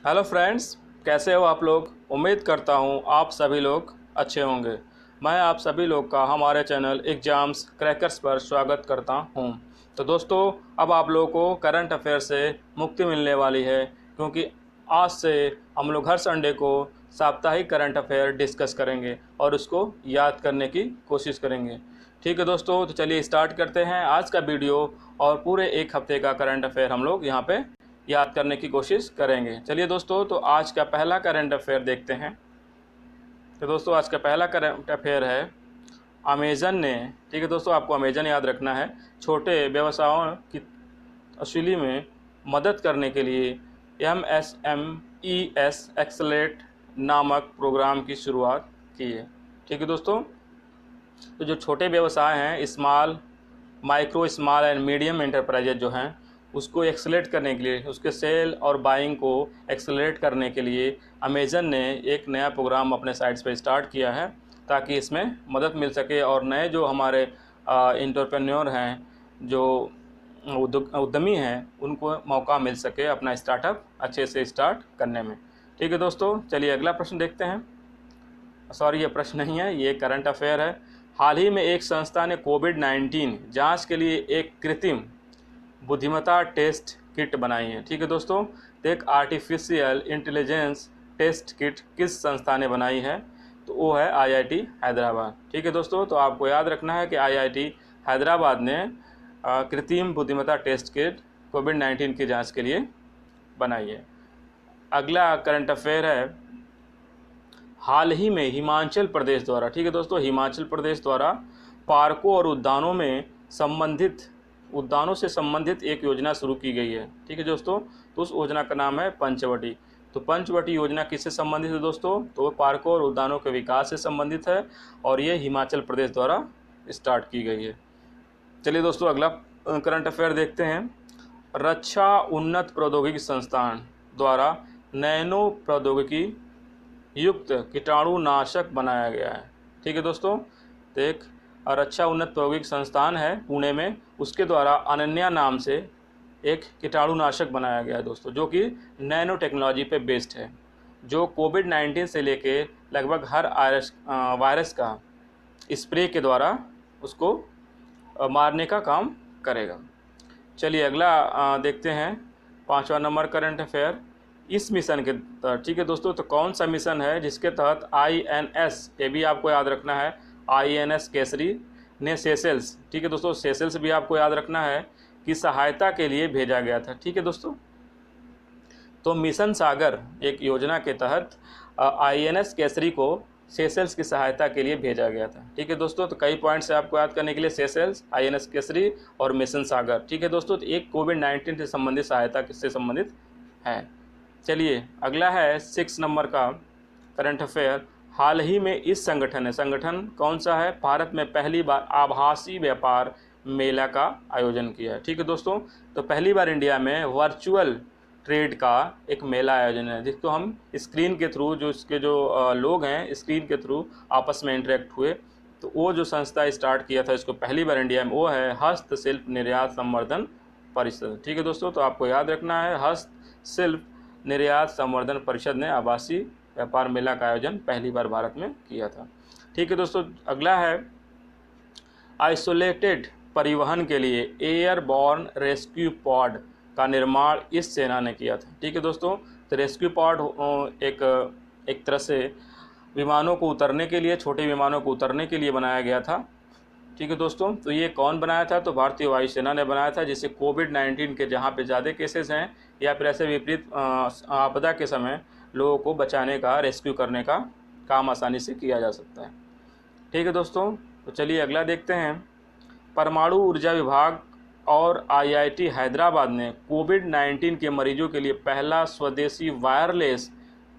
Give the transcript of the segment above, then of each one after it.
Hello friends, कैसे हो आप लोग। उम्मीद करता हूँ आप सभी लोग अच्छे होंगे। मैं आप सभी लोग का हमारे चैनल एग्ज़ाम्स क्रैकर्स पर स्वागत करता हूँ। तो दोस्तों, अब आप लोगों को करंट अफेयर से मुक्ति मिलने वाली है, क्योंकि आज से हम लोग हर संडे को साप्ताहिक करंट अफेयर डिस्कस करेंगे और उसको याद करने की कोशिश करेंगे। ठीक है दोस्तों, तो चलिए स्टार्ट करते हैं आज का वीडियो और पूरे एक हफ्ते का करंट अफेयर हम लोग यहाँ पे याद करने की कोशिश करेंगे। चलिए दोस्तों, तो आज का पहला करंट अफेयर देखते हैं। तो दोस्तों, आज का पहला करंट अफेयर है अमेज़न ने, ठीक है दोस्तों, आपको अमेज़न याद रखना है, छोटे व्यवसायों की तस्वीली में मदद करने के लिए MSMES एक्सेलरेट नामक प्रोग्राम की शुरुआत की है। ठीक है दोस्तों, तो जो छोटे व्यवसाय हैं, micro small and medium enterprises जो हैं, उसको एक्सेलरेट करने के लिए, उसके सेल और बाइंग को एक्सेलरेट करने के लिए अमेज़न ने एक नया प्रोग्राम अपने साइट्स पे स्टार्ट किया है, ताकि इसमें मदद मिल सके और नए जो हमारे एंटरप्रेन्योर हैं, जो उद्यमी हैं, उनको मौका मिल सके अपना स्टार्टअप अच्छे से स्टार्ट करने में। ठीक है दोस्तों, चलिए अगला प्रश्न देखते हैं। सॉरी, ये प्रश्न नहीं है, ये करंट अफेयर है। हाल ही में एक संस्था ने कोविड-19 जांच के लिए एक कृत्रिम बुद्धिमत्ता टेस्ट किट बनाई है। ठीक है दोस्तों, तो एक आर्टिफिशियल इंटेलिजेंस टेस्ट किट किस संस्था ने बनाई है, तो वो है IIT हैदराबाद। ठीक है दोस्तों, तो आपको याद रखना है कि IIT हैदराबाद ने कृत्रिम बुद्धिमत्ता टेस्ट किट कोविड-19 की जांच के लिए बनाई है। अगला करंट अफेयर है, हाल ही में हिमाचल प्रदेश द्वारा, ठीक है दोस्तों, हिमाचल प्रदेश द्वारा पार्कों और उद्यानों से संबंधित एक योजना शुरू की गई है। ठीक है दोस्तों, तो उस योजना का नाम है पंचवटी। तो पंचवटी योजना किससे संबंधित है दोस्तों, तो पार्कों और उद्यानों के विकास से संबंधित है और ये हिमाचल प्रदेश द्वारा स्टार्ट की गई है। चलिए दोस्तों, अगला करंट अफेयर देखते हैं। रक्षा उन्नत प्रौद्योगिकी संस्थान द्वारा नैनो प्रौद्योगिकी युक्त कीटाणुनाशक बनाया गया है। ठीक है दोस्तों, तो एक रक्षा उन्नत प्रौद्योगिकी संस्थान है पुणे में, उसके द्वारा अनन्या नाम से एक कीटाणुनाशक बनाया गया है दोस्तों, जो कि नैनो टेक्नोलॉजी पे बेस्ड है, जो कोविड-19 से लेके लगभग हर वायरस का स्प्रे के द्वारा उसको मारने का काम करेगा। चलिए अगला देखते हैं, 5वां नंबर करंट अफेयर इस मिशन के तहत। ठीक है दोस्तों, तो कौन सा मिशन है जिसके तहत INS, ये भी आपको याद रखना है, INS केसरी ने सेशल्स, ठीक है दोस्तों, सेशल्स भी आपको याद रखना है, कि सहायता के लिए भेजा गया था। ठीक है दोस्तों, तो मिशन सागर एक योजना के तहत INS केसरी को सेशल्स की सहायता के लिए भेजा गया था। ठीक है दोस्तों, तो कई पॉइंट्स है आपको याद करने के लिए, सेशल्स, INS केसरी और मिशन सागर। ठीक है दोस्तों, तो एक कोविड-19 से संबंधित सहायता किससे संबंधित है। चलिए अगला है 6 नंबर का करंट अफेयर। हाल ही में इस संगठन कौन सा है, भारत में पहली बार आभासी व्यापार मेला का आयोजन किया है। ठीक है दोस्तों, तो पहली बार इंडिया में वर्चुअल ट्रेड का एक मेला आयोजन है, जिसको हम स्क्रीन के थ्रू, जो इसके जो लोग हैं स्क्रीन के थ्रू आपस में इंटरेक्ट हुए, तो वो जो संस्था स्टार्ट किया था इसको पहली बार इंडिया में, वो है हस्तशिल्प निर्यात संवर्धन परिषद। ठीक है दोस्तों, तो आपको याद रखना है, हस्तशिल्प निर्यात संवर्धन परिषद ने आभासी व्यापार मेला का आयोजन पहली बार भारत में किया था। ठीक है दोस्तों, अगला है आइसोलेटेड परिवहन के लिए एयरबॉर्न रेस्क्यू पॉड का निर्माण इस सेना ने किया था। ठीक है दोस्तों, तो रेस्क्यू पॉड एक तरह से विमानों को उतरने के लिए, छोटे विमानों को उतरने के लिए बनाया गया था। ठीक है दोस्तों, तो ये कौन बनाया था, तो भारतीय वायुसेना ने बनाया था, जिससे कोविड-19 के जहाँ पे ज़्यादा केसेस हैं या फिर ऐसे विपरीत आपदा के समय लोगों को बचाने का, रेस्क्यू करने का काम आसानी से किया जा सकता है। ठीक है दोस्तों, तो चलिए अगला देखते हैं। परमाणु ऊर्जा विभाग और IIT हैदराबाद ने कोविड-19 के मरीजों के लिए पहला स्वदेशी वायरलेस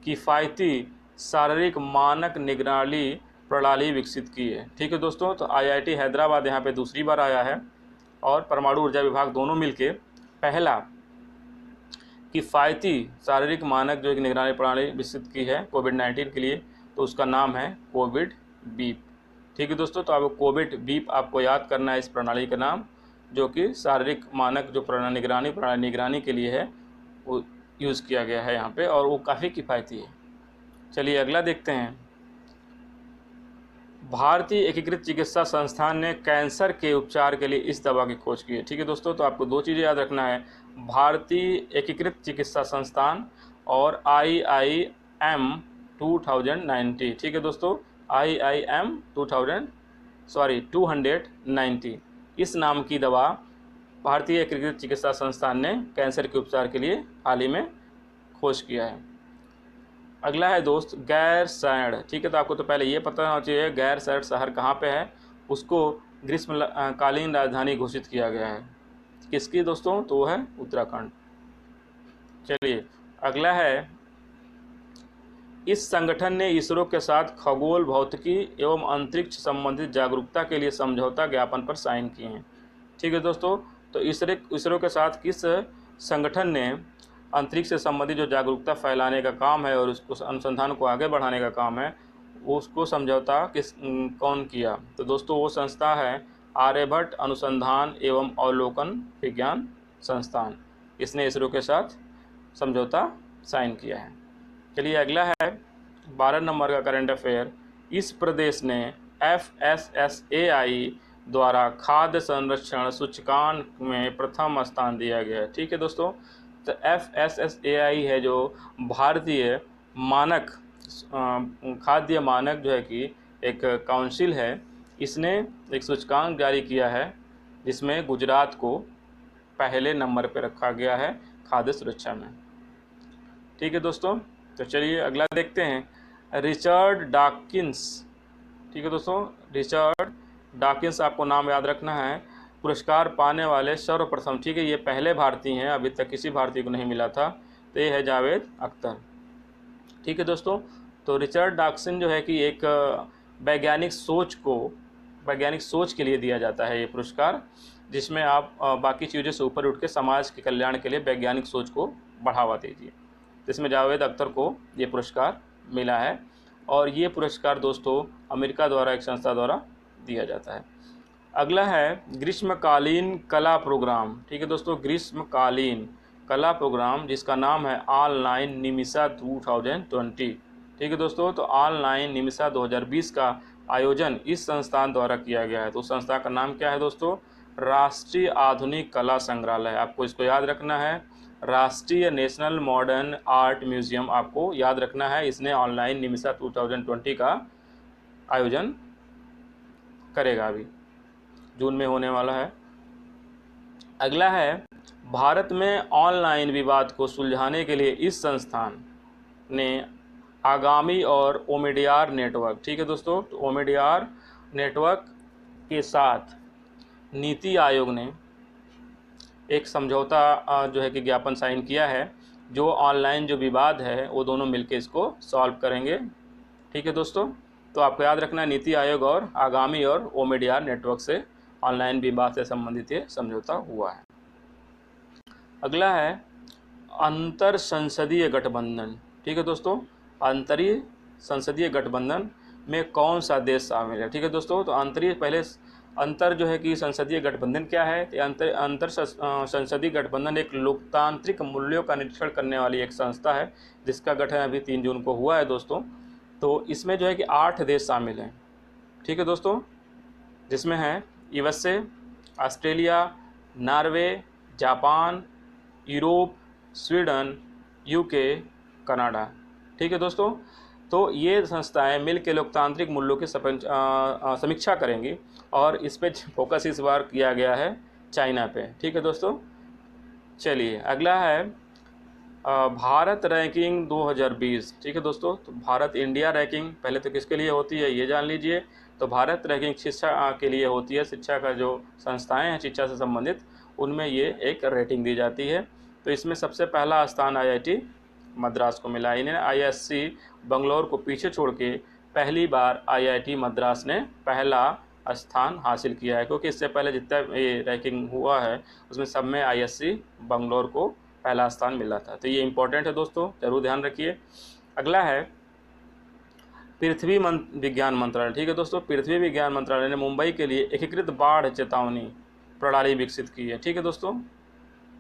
किफ़ायती शारीरिक मानक निगरानी प्रणाली विकसित की है। ठीक है दोस्तों, तो IIT हैदराबाद यहाँ पे दूसरी बार आया है और परमाणु ऊर्जा विभाग दोनों मिलके पहला किफ़ायती शारीरिक मानक जो एक निगरानी प्रणाली विकसित की है कोविड-19 के लिए, तो उसका नाम है कोविड बीप। ठीक है दोस्तों, तो आपको कोविड बीप आपको याद करना है इस प्रणाली का नाम, जो कि शारीरिक मानक जो निगरानी के लिए है, वो यूज़ किया गया है यहाँ पे, और वो काफ़ी किफ़ायती है। चलिए अगला देखते हैं। भारतीय एकीकृत चिकित्सा संस्थान ने कैंसर के उपचार के लिए इस दवा की खोज की है। ठीक है दोस्तों, तो आपको 2 चीज़ें याद रखना है, भारतीय एकीकृत चिकित्सा संस्थान और IIM 2090। ठीक है दोस्तों, IIM 290 इस नाम की दवा भारतीय एकीकृत चिकित्सा संस्थान ने कैंसर के उपचार के लिए हाल ही में खोज किया है। अगला है दोस्त गैरसैंण। ठीक है, तो आपको तो पहले ये पता होना चाहिए गैरसैंण शहर कहाँ पे है। उसको ग्रीष्मकालीन राजधानी घोषित किया गया है। किसकी दोस्तों? तो वो है उत्तराखंड। चलिए अगला है, इस संगठन ने इसरो के साथ खगोल भौतिकी एवं अंतरिक्ष संबंधित जागरूकता के लिए समझौता ज्ञापन पर साइन किए हैं। ठीक है दोस्तों, तो इसरो के साथ किस संगठन ने अंतरिक्ष से संबंधित जो जागरूकता फैलाने का काम है और उसको अनुसंधान को आगे बढ़ाने का काम है, उसको समझौता कौन किया? तो दोस्तों वो संस्था है आर्यभट्ट अनुसंधान एवं अवलोकन विज्ञान संस्थान। इसने इसरो के साथ समझौता साइन किया है। चलिए अगला है 12 नंबर का करंट अफेयर। इस प्रदेश ने FSSAI द्वारा खाद्य संरक्षण सूचकांक में प्रथम स्थान दिया गया है। ठीक है दोस्तों, तो FSSAI है जो भारतीय मानक खाद्य मानक जो है कि एक काउंसिल है, इसने एक सूचकांक जारी किया है जिसमें गुजरात को पहले नंबर पर रखा गया है खाद्य सुरक्षा में। ठीक है दोस्तों, तो चलिए अगला देखते हैं, रिचर्ड डॉकिंस। ठीक है दोस्तों, रिचर्ड डॉकिंस आपको नाम याद रखना है, पुरस्कार पाने वाले सर्वप्रथम। ठीक है, ये पहले भारतीय हैं, अभी तक किसी भारतीय को नहीं मिला था, तो ये है जावेद अख्तर। ठीक है दोस्तों, तो रिचर्ड डॉकिंस जो है कि एक वैज्ञानिक सोच के लिए दिया जाता है ये पुरस्कार, जिसमें आप बाकी चीज़ों से ऊपर उठ के समाज के कल्याण के लिए वैज्ञानिक सोच को बढ़ावा दीजिए। जिसमें जावेद अख्तर को ये पुरस्कार मिला है, और ये पुरस्कार दोस्तों अमेरिका द्वारा एक संस्था द्वारा दिया जाता है। अगला है ग्रीष्मकालीन कला प्रोग्राम। ठीक है दोस्तों, ग्रीष्मकालीन कला प्रोग्राम जिसका नाम है ऑनलाइन निमिषा 2020। ठीक है दोस्तों, तो ऑनलाइन निमिषा 2020 का आयोजन इस संस्थान द्वारा किया गया है। तो उस संस्था का नाम क्या है दोस्तों? राष्ट्रीय आधुनिक कला संग्रहालय। आपको इसको याद रखना है, राष्ट्रीय नेशनल मॉडर्न आर्ट म्यूजियम आपको याद रखना है। इसने ऑनलाइन निमिषा 2020 का आयोजन करेगा, अभी जून में होने वाला है। अगला है, भारत में ऑनलाइन विवाद को सुलझाने के लिए इस संस्थान ने आगामी और ओमिडियार नेटवर्क। ठीक है दोस्तों, तो ओमिडियार नेटवर्क के साथ नीति आयोग ने एक समझौता जो है कि ज्ञापन साइन किया है, जो ऑनलाइन जो विवाद है वो दोनों मिलकर इसको सॉल्व करेंगे। ठीक है दोस्तों, तो आपको याद रखना, नीति आयोग और आगामी और ओमिडियार नेटवर्क से ऑनलाइन विवाद से संबंधित ये समझौता हुआ है। अगला है अंतर संसदीय गठबंधन। ठीक है दोस्तों, अंतरीय संसदीय गठबंधन में कौन सा देश शामिल है? ठीक है दोस्तों, तो अंतर जो है कि संसदीय गठबंधन क्या है? अंतर संसदीय गठबंधन एक लोकतांत्रिक मूल्यों का निरीक्षण करने वाली एक संस्था है, जिसका गठन अभी 3 जून को हुआ है दोस्तों। तो इसमें जो है कि 8 देश शामिल हैं। ठीक है दोस्तों, जिसमें है USA, Australia, Norway, Japan, Europe, Sweden, UK, Canada. ठीक है दोस्तों, तो ये संस्थाएं मिलकर लोकतांत्रिक मूल्यों की समीक्षा करेंगी, और इस पे फोकस इस बार किया गया है चाइना पे। ठीक है दोस्तों, चलिए अगला है भारत रैंकिंग 2020। ठीक है दोस्तों, तो भारत इंडिया रैंकिंग पहले तो किसके लिए होती है ये जान लीजिए। तो भारत रैंकिंग शिक्षा के लिए होती है, शिक्षा का जो संस्थाएं हैं शिक्षा से संबंधित, उनमें ये एक रेटिंग दी जाती है। तो इसमें सबसे पहला स्थान IIT मद्रास को मिला। इन्हें ISC बंगलौर को पीछे छोड़ के पहली बार IIT मद्रास ने पहला स्थान हासिल किया है, क्योंकि इससे पहले जितना ये रैंकिंग हुआ है उसमें सब में ISC बंगलौर को पहला स्थान मिला था। तो ये इंपॉर्टेंट है दोस्तों, जरूर ध्यान रखिए। अगला है पृथ्वी विज्ञान मंत्रालय। ठीक है दोस्तों, पृथ्वी विज्ञान मंत्रालय ने मुंबई के लिए एकीकृत बाढ़ चेतावनी प्रणाली विकसित की है। ठीक है दोस्तों,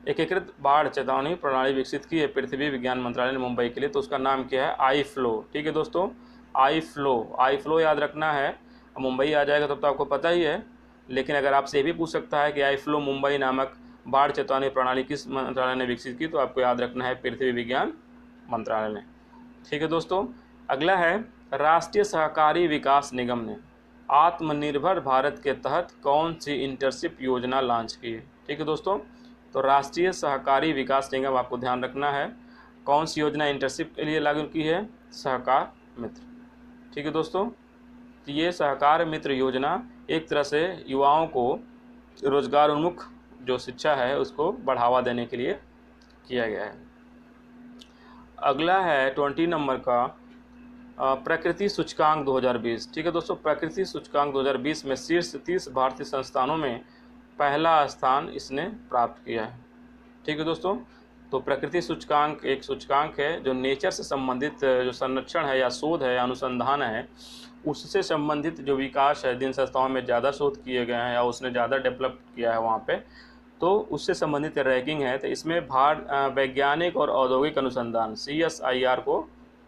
एकीकृत बाढ़ चेतावनी प्रणाली विकसित की है पृथ्वी विज्ञान मंत्रालय ने मुंबई के लिए, तो उसका नाम क्या है? आई फ्लो। ठीक है दोस्तों, आई फ्लो याद रखना है। मुंबई आ जाएगा तब तो आपको पता ही है, लेकिन अगर आपसे ये भी पूछ सकता है कि आई फ्लो मुंबई नामक बाढ़ चेतावनी प्रणाली किस मंत्रालय ने विकसित की, तो आपको याद रखना है पृथ्वी विज्ञान मंत्रालय ने। ठीक है दोस्तों, अगला है राष्ट्रीय सहकारी विकास निगम ने आत्मनिर्भर भारत के तहत कौन सी इंटर्नशिप योजना लॉन्च की है? ठीक है दोस्तों, तो राष्ट्रीय सहकारी विकास निगम आपको ध्यान रखना है कौन सी योजना इंटर्नशिप के लिए लागू की है? सहकार मित्र। ठीक है दोस्तों, तो ये सहकार मित्र योजना एक तरह से युवाओं को रोजगार उन्मुख जो शिक्षा है उसको बढ़ावा देने के लिए किया गया है। अगला है 20 नंबर का प्रकृति सूचकांक 2020। ठीक है दोस्तों, प्रकृति सूचकांक 2020 में शीर्ष 30 भारतीय संस्थानों में पहला स्थान इसने प्राप्त किया है। ठीक है दोस्तों, तो प्रकृति सूचकांक एक सूचकांक है जो नेचर से संबंधित जो संरक्षण है या शोध है या अनुसंधान है उससे संबंधित जो विकास है जिन संस्थाओं में ज़्यादा शोध किए गए हैं या उसने ज़्यादा डेवलप किया है वहाँ पे, तो उससे संबंधित रैंकिंग है। तो इसमें वैज्ञानिक और औद्योगिक अनुसंधान CSIR को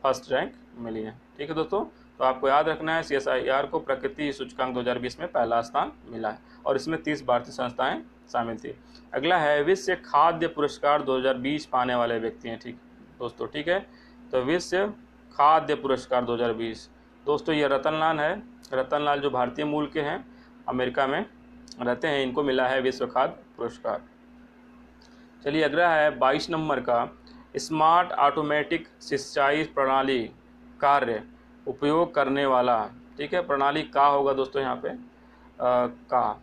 फर्स्ट रैंक मिली है। ठीक है दोस्तों, तो आपको याद रखना है CSIR को प्रकृति सूचकांक 2020 में पहला स्थान मिला है और इसमें 30 भारतीय संस्थाएं शामिल थी। अगला है विश्व खाद्य पुरस्कार 2020 पाने वाले व्यक्ति हैं। ठीक दोस्तों, ठीक है, तो विश्व खाद्य पुरस्कार 2020 दोस्तों ये रतनलाल है। रतनलाल जो भारतीय मूल के हैं, अमेरिका में रहते हैं, इनको मिला है विश्व खाद्य पुरस्कार। चलिए अगला है 22 नंबर का स्मार्ट ऑटोमेटिक सिंचाई प्रणाली कार्य उपयोग करने वाला। ठीक है, प्रणाली का होगा दोस्तों यहाँ पे का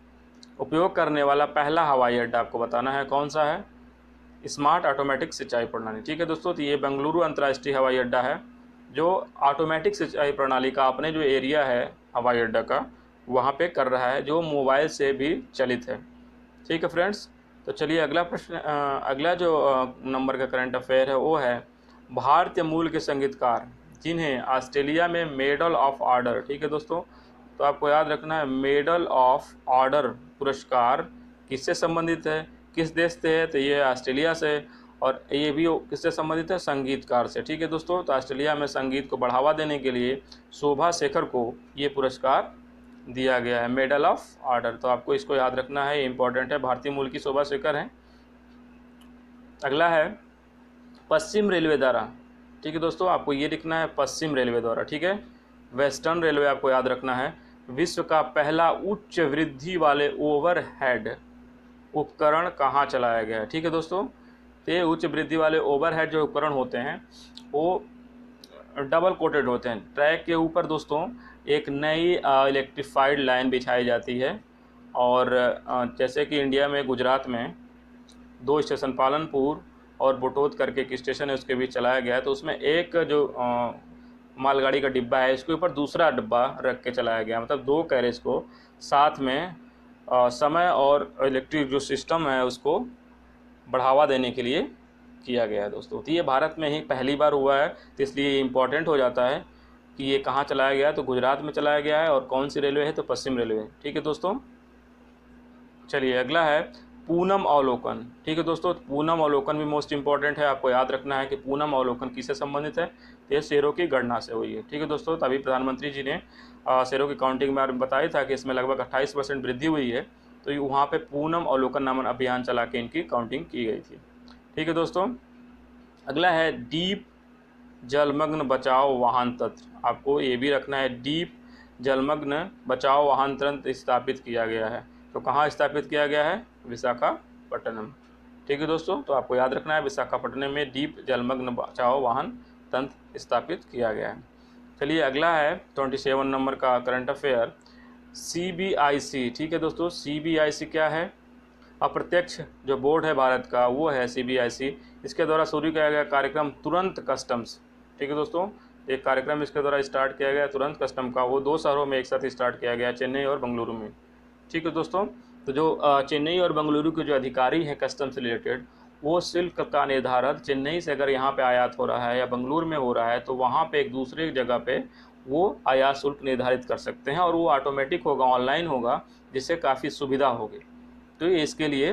उपयोग करने वाला पहला हवाई अड्डा आपको बताना है कौन सा है? स्मार्ट ऑटोमेटिक सिंचाई प्रणाली। ठीक है दोस्तों, तो ये बेंगलुरु अंतर्राष्ट्रीय हवाई अड्डा है जो ऑटोमेटिक सिंचाई प्रणाली का अपने जो एरिया है हवाई अड्डा का वहाँ पे कर रहा है, जो मोबाइल से भी चलित है। ठीक है फ्रेंड्स, तो चलिए अगला प्रश्न अगला जो नंबर का करंट अफेयर है वो है भारतीय मूल के संगीतकार जिन्हें ऑस्ट्रेलिया में मेडल ऑफ ऑर्डर। ठीक है दोस्तों, तो आपको याद रखना है मेडल ऑफ ऑर्डर पुरस्कार किससे संबंधित है, किस देश से है? तो ये ऑस्ट्रेलिया से, और ये भी किससे संबंधित है? संगीतकार से। ठीक है दोस्तों, तो ऑस्ट्रेलिया में संगीत को बढ़ावा देने के लिए शोभा शेखर को ये पुरस्कार दिया गया है मेडल ऑफ ऑर्डर। तो आपको इसको याद रखना है, इंपॉर्टेंट है, भारतीय मूल की शोभा शेखर हैं। अगला है पश्चिम रेलवे द्वारा। ठीक है दोस्तों, आपको ये लिखना है पश्चिम रेलवे द्वारा। ठीक है, वेस्टर्न रेलवे आपको याद रखना है विश्व का पहला उच्च वृद्धि वाले ओवरहेड उपकरण कहाँ चलाया गया है? ठीक है दोस्तों, तो ये उच्च वृद्धि वाले ओवरहेड जो उपकरण होते हैं वो डबल कोटेड होते हैं। ट्रैक के ऊपर दोस्तों एक नई इलेक्ट्रीफाइड लाइन बिछाई जाती है, और जैसे कि इंडिया में गुजरात में 2 स्टेशन पालनपुर और बोटोद करके एक स्टेशन है उसके बीच चलाया गया है, तो उसमें एक जो मालगाड़ी का डिब्बा है इसके ऊपर दूसरा डिब्बा रख के चलाया गया, मतलब 2 कैरेज को साथ में समय और इलेक्ट्रिक जो सिस्टम है उसको बढ़ावा देने के लिए किया गया है दोस्तों। तो ये भारत में ही पहली बार हुआ है, तो इसलिए इम्पॉर्टेंट हो जाता है कि ये कहाँ चलाया गया है, तो गुजरात में चलाया गया है, और कौन सी रेलवे है? तो पश्चिम रेलवे। ठीक है दोस्तों, चलिए अगला है पूनम अवलोकन। ठीक है दोस्तों, पूनम अवलोकन भी मोस्ट इंपॉर्टेंट है, आपको याद रखना है कि पूनम अवलोकन किससे संबंधित है? तो ये शेरों की गणना से हुई है। ठीक है दोस्तों, तभी प्रधानमंत्री जी ने शेरों की काउंटिंग में बारे में बताया था कि इसमें लगभग 28% वृद्धि हुई है, तो वहाँ पे पूनम अवलोकन नामक अभियान चला के इनकी काउंटिंग की गई थी। ठीक है दोस्तों, अगला है डीप जलमग्न बचाओ वाहन तंत्र। आपको ये भी रखना है डीप जलमग्न बचाओ वाहन तंत्र स्थापित किया गया है, तो कहाँ स्थापित किया गया है? विशाखापट्टनम। ठीक है दोस्तों, तो आपको याद रखना है विशाखापट्टनम में डीप जलमग्न बचाओ वाहन तंत्र स्थापित किया गया है। चलिए अगला है 27 नंबर का करंट अफेयर CBIC। ठीक है दोस्तों, CBIC क्या है? अप्रत्यक्ष जो बोर्ड है भारत का वो है CBIC। इसके द्वारा शुरू किया गया कार्यक्रम तुरंत कस्टम्स। ठीक है दोस्तों, एक कार्यक्रम इसके द्वारा स्टार्ट किया गया तुरंत कस्टम का, वो 2 शहरों में एक साथ स्टार्ट किया गया, चेन्नई और बेंगलुरु में। ठीक है दोस्तों, तो जो चेन्नई और बेंगलुरु के जो अधिकारी हैं कस्टम से रिलेटेड, वो शुल्क का निर्धारण चेन्नई से अगर यहाँ पे आयात हो रहा है या बेंगलुरु में हो रहा है तो वहाँ पे एक दूसरे जगह पे वो आयात शुल्क निर्धारित कर सकते हैं, और वो ऑटोमेटिक होगा, ऑनलाइन होगा, जिससे काफ़ी सुविधा होगी। तो ये इसके लिए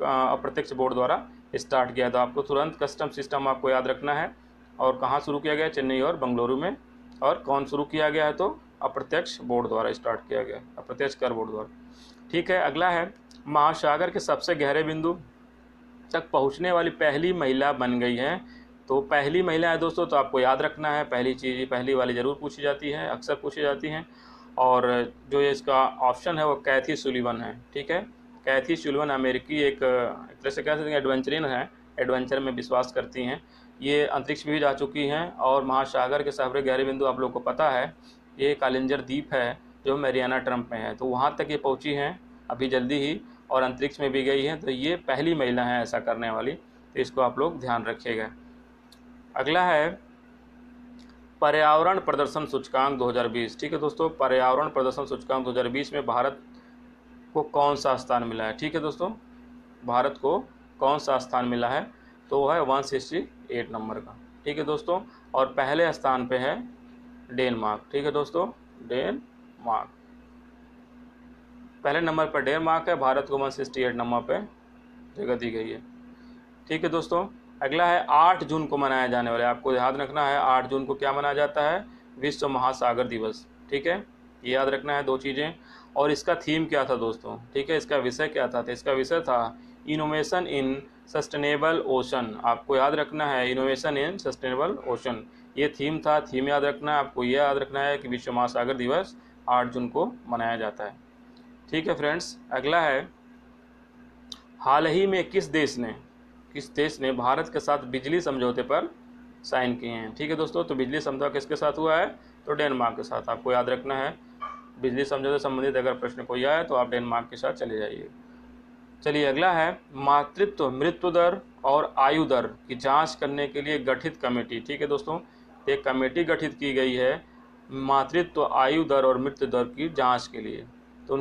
अप्रत्यक्ष बोर्ड द्वारा स्टार्ट किया था। आपको तुरंत कस्टम सिस्टम आपको याद रखना है। और कहाँ शुरू किया गया? चेन्नई और बेंगलुरु में। और कौन शुरू किया गया है? तो अप्रत्यक्ष बोर्ड द्वारा स्टार्ट किया गया, अप्रत्यक्ष कर बोर्ड द्वारा। ठीक है, अगला है महासागर के सबसे गहरे बिंदु तक पहुंचने वाली पहली महिला बन गई है। तो पहली महिला है दोस्तों, तो आपको याद रखना है, पहली चीज़ पहली वाली ज़रूर पूछी जाती है, अक्सर पूछी जाती हैं। और जो ये इसका ऑप्शन है वो कैथी सुलिवन है। ठीक है, कैथी सुलिवन अमेरिकी एक तरह से कह सकते हैं एडवेंचरियन है, एडवेंचर में विश्वास करती हैं। ये अंतरिक्ष भी जा चुकी हैं। और महासागर के सबसे गहरे बिंदु आप लोग को पता है, ये कालिंजर द्वीप है जो मैरियाना ट्रंप में है, तो वहाँ तक ये पहुँची हैं अभी जल्दी ही, और अंतरिक्ष में भी गई हैं। तो ये पहली महिला है ऐसा करने वाली, तो इसको आप लोग ध्यान रखिएगा। अगला है पर्यावरण प्रदर्शन सूचकांक 2020। ठीक है दोस्तों, पर्यावरण प्रदर्शन सूचकांक 2020 में भारत को कौन सा स्थान मिला है? ठीक है दोस्तों, भारत को कौन सा स्थान मिला है? तो वो है 168 नंबर का। ठीक है दोस्तों, और पहले स्थान पे है डेनमार्क। ठीक है दोस्तों, डेनमार्क पहले नंबर पर डेनमार्क है। भारत को 168 नंबर पे जगह दी गई है। ठीक है दोस्तों, अगला है 8 जून को मनाया जाने वाला, आपको याद रखना है 8 जून को क्या मनाया जाता है? विश्व महासागर दिवस। ठीक है, ये याद रखना है दो चीज़ें। और इसका थीम क्या था दोस्तों? ठीक है, इसका विषय क्या था? तो इसका विषय था इनोवेशन इन सस्टेनेबल ओशन। आपको याद रखना है इनोवेशन इन सस्टेनेबल ओशन, ये थीम था। थीम याद रखना है आपको, ये याद रखना है कि विश्व महासागर दिवस 8 जून को मनाया जाता है। ठीक है फ्रेंड्स, अगला है हाल ही में किस देश ने भारत के साथ बिजली समझौते पर साइन किए हैं? ठीक है दोस्तों, तो बिजली समझौता किसके साथ हुआ है? तो डेनमार्क के साथ। आपको याद रखना है, बिजली समझौते संबंधित अगर प्रश्न कोई आए तो आप डेनमार्क के साथ चले जाइए। चलिए, अगला है मातृत्व, मृत्यु दर और आयु दर की जांच करने के लिए गठित कमेटी। ठीक है दोस्तों, एक कमेटी गठित की गई है मातृत्व, आयु दर और मृत्यु दर की जांच के लिए। तो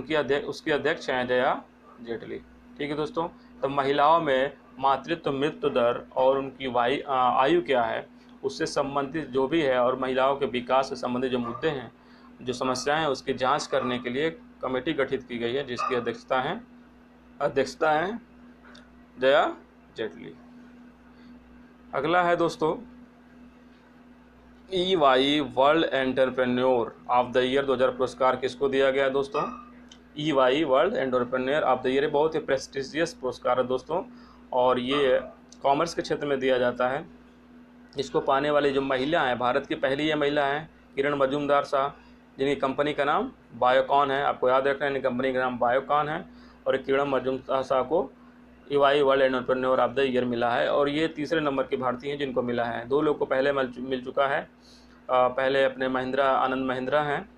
उसकी अध्यक्ष हैं जया जेटली। ठीक है दोस्तों, तो महिलाओं में मातृत्व, मृत्यु दर और उनकी आयु क्या है उससे संबंधित जो भी है, और महिलाओं के विकास से संबंधित जो मुद्दे हैं, जो समस्याएं हैं, उसकी जांच करने के लिए कमेटी गठित की गई है, जिसकी अध्यक्षता है जया जेटली। अगला है दोस्तों EY world entrepreneur of the year 2000 पुरस्कार किसको दिया गया है दोस्तों? EY world entrepreneur of the year बहुत ही प्रेस्टिजियस पुरस्कार है दोस्तों, और ये कॉमर्स के क्षेत्र में दिया जाता है। इसको पाने वाली जो महिला हैं, भारत की पहली ये महिला हैं किरण मजूमदार शाह, जिनकी कंपनी का नाम बायोकॉन है। आपको याद रखना है, कंपनी का नाम बायोकॉन है। और किरण मजूमदार शाह को EY world entrepreneur of the year मिला है, और ये तीसरे नंबर की भारतीय हैं जिनको मिला है। 2 लोग को पहले मिल चुका है। पहले अपने आनंद महिंद्रा हैं,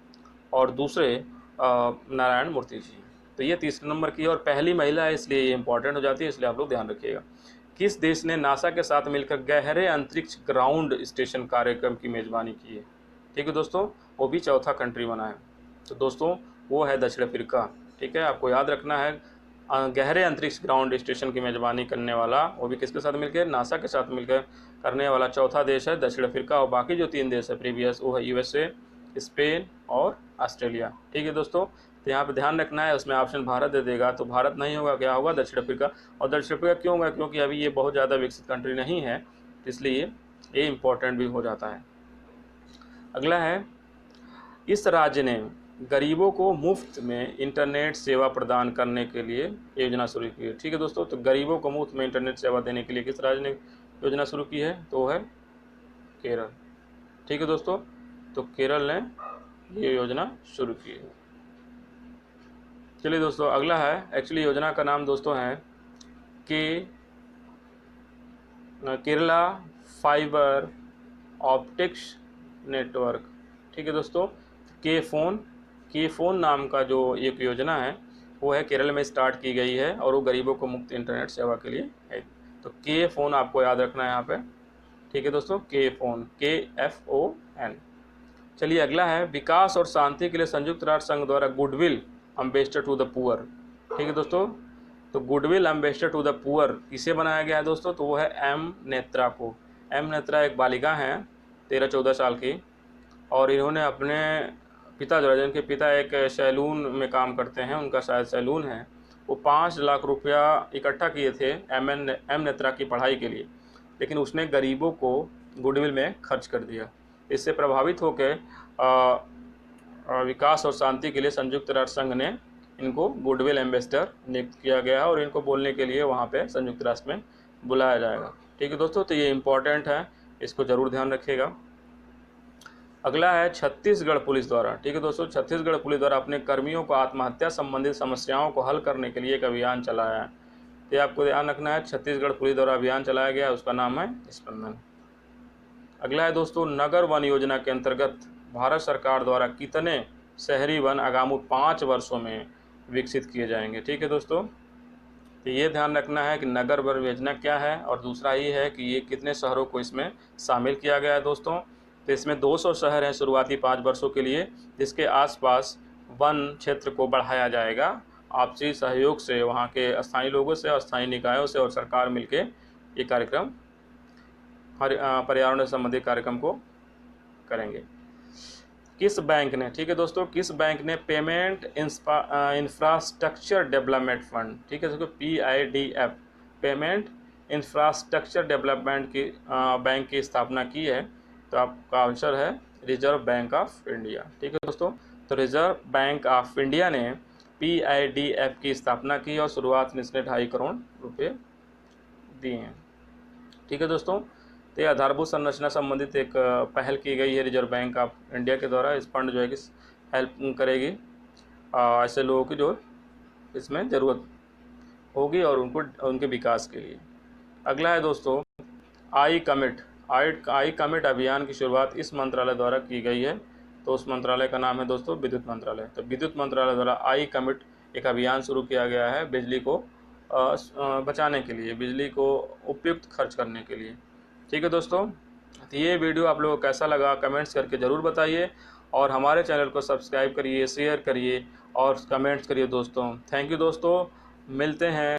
और दूसरे नारायण मूर्ति जी। तो ये तीसरे नंबर की है और पहली महिला है, इसलिए ये इंपॉर्टेंट हो जाती है, इसलिए आप लोग ध्यान रखिएगा। किस देश ने नासा के साथ मिलकर गहरे अंतरिक्ष ग्राउंड स्टेशन कार्यक्रम की मेज़बानी की है? ठीक है दोस्तों, वो भी चौथा कंट्री बना है। तो दोस्तों वो है दक्षिण अफ्रीका। ठीक है, आपको याद रखना है गहरे अंतरिक्ष ग्राउंड स्टेशन की मेज़बानी करने वाला, वो भी किसके साथ मिलकर? नासा के साथ मिलकर करने वाला चौथा देश है दक्षिण अफ्रीका। और बाकी जो 3 देश है प्रीवियस, वो है USA, स्पेन और ऑस्ट्रेलिया। ठीक है दोस्तों, तो यहाँ पे ध्यान रखना है, उसमें ऑप्शन भारत दे देगा, तो भारत नहीं होगा, क्या होगा? दक्षिण अफ्रीका। और दक्षिण अफ्रीका क्यों होगा? क्योंकि अभी ये बहुत ज़्यादा विकसित कंट्री नहीं है, इसलिए ये इम्पोर्टेंट भी हो जाता है। अगला है इस राज्य ने गरीबों को मुफ्त में इंटरनेट सेवा प्रदान करने के लिए योजना शुरू की है। ठीक है दोस्तों, तो गरीबों को मुफ्त में इंटरनेट सेवा देने के लिए किस राज्य ने योजना शुरू की है? तो वो है केरल। ठीक है दोस्तों, तो केरल ने ये योजना शुरू की है। चलिए दोस्तों, अगला है, एक्चुअली योजना का नाम दोस्तों है केरला फाइबर ऑप्टिक्स नेटवर्क। ठीक है दोस्तों, के फोन नाम का जो एक योजना है वो है केरल में स्टार्ट की गई है, और वो गरीबों को मुफ्त इंटरनेट सेवा के लिए है। तो के फोन आपको याद रखना है यहाँ पे। ठीक है दोस्तों, के फोन, KFON। चलिए, अगला है विकास और शांति के लिए संयुक्त राष्ट्र संघ द्वारा goodwill ambassador to the poor. ठीक है दोस्तों, तो goodwill ambassador to the poor किसे बनाया गया है दोस्तों? तो वो है M नेत्रा को। M नेत्रा एक बालिका हैं 13-14 साल की, और इन्होंने अपने पिता जो जिनके पिता एक सैलून में काम करते हैं, उनका शायद सैलून है, वो 5 लाख रुपया इकट्ठा किए थे एम नेत्रा की पढ़ाई के लिए, लेकिन उसने गरीबों को गुडविल में खर्च कर दिया। इससे प्रभावित होकर विकास और शांति के लिए संयुक्त राष्ट्र संघ ने इनको गुडविल एम्बेसडर नियुक्त किया गया है और इनको बोलने के लिए वहाँ पे संयुक्त राष्ट्र में बुलाया जाएगा। ठीक है दोस्तों, तो ये इम्पोर्टेंट है, इसको ज़रूर ध्यान रखिएगा। अगला है छत्तीसगढ़ पुलिस द्वारा। ठीक है दोस्तों, छत्तीसगढ़ पुलिस द्वारा अपने कर्मियों को आत्महत्या संबंधित समस्याओं को हल करने के लिए एक अभियान चलाया है। तो आपको ध्यान रखना है, छत्तीसगढ़ पुलिस द्वारा अभियान चलाया गया, उसका नाम है स्पंदन। अगला है दोस्तों, नगर वन योजना के अंतर्गत भारत सरकार द्वारा कितने शहरी वन आगामी 5 वर्षों में विकसित किए जाएंगे। ठीक है दोस्तों, तो ये ध्यान रखना है कि नगर वन योजना क्या है, और दूसरा ये है कि ये कितने शहरों को इसमें शामिल किया गया है दोस्तों। तो इसमें 200 शहर हैं शुरुआती 5 वर्षों के लिए, जिसके आसपास वन क्षेत्र को बढ़ाया जाएगा आपसी सहयोग से, वहाँ के स्थानीय लोगों से और स्थानीय निकायों से और सरकार मिलके ये कार्यक्रम पर्यावरण संबंधी कार्यक्रम को करेंगे। किस बैंक ने, ठीक है दोस्तों, किस बैंक ने पेमेंट इंफ्रास्ट्रक्चर डेवलपमेंट फंड, ठीक है दोस्तों, PIDF पेमेंट इंफ्रास्ट्रक्चर डेवलपमेंट की बैंक की स्थापना की है। तो आपका आंसर है रिजर्व बैंक ऑफ इंडिया। ठीक है दोस्तों, तो रिजर्व बैंक ऑफ इंडिया ने PIDF की स्थापना की और शुरुआत में इसने 2.5 करोड़ रुपये दिए हैं। ठीक है दोस्तों, तो ये आधारभूत संरचना संबंधित एक पहल की गई है रिजर्व बैंक ऑफ इंडिया के द्वारा। इस फंड जो है कि हेल्प करेगी ऐसे लोगों की जो इसमें ज़रूरत होगी और उनके विकास के लिए। अगला है दोस्तों, आई कमिट अभियान की शुरुआत इस मंत्रालय द्वारा की गई है। तो उस मंत्रालय का नाम है दोस्तों विद्युत मंत्रालय। तो विद्युत मंत्रालय द्वारा आई कमिट एक अभियान शुरू किया गया है बिजली को बचाने के लिए, बिजली को उपयुक्त खर्च करने के लिए। ठीक है दोस्तों, तो ये वीडियो आप लोगों को कैसा लगा कमेंट्स करके ज़रूर बताइए, और हमारे चैनल को सब्सक्राइब करिए, शेयर करिए और कमेंट्स करिए दोस्तों। थैंक यू दोस्तों, मिलते हैं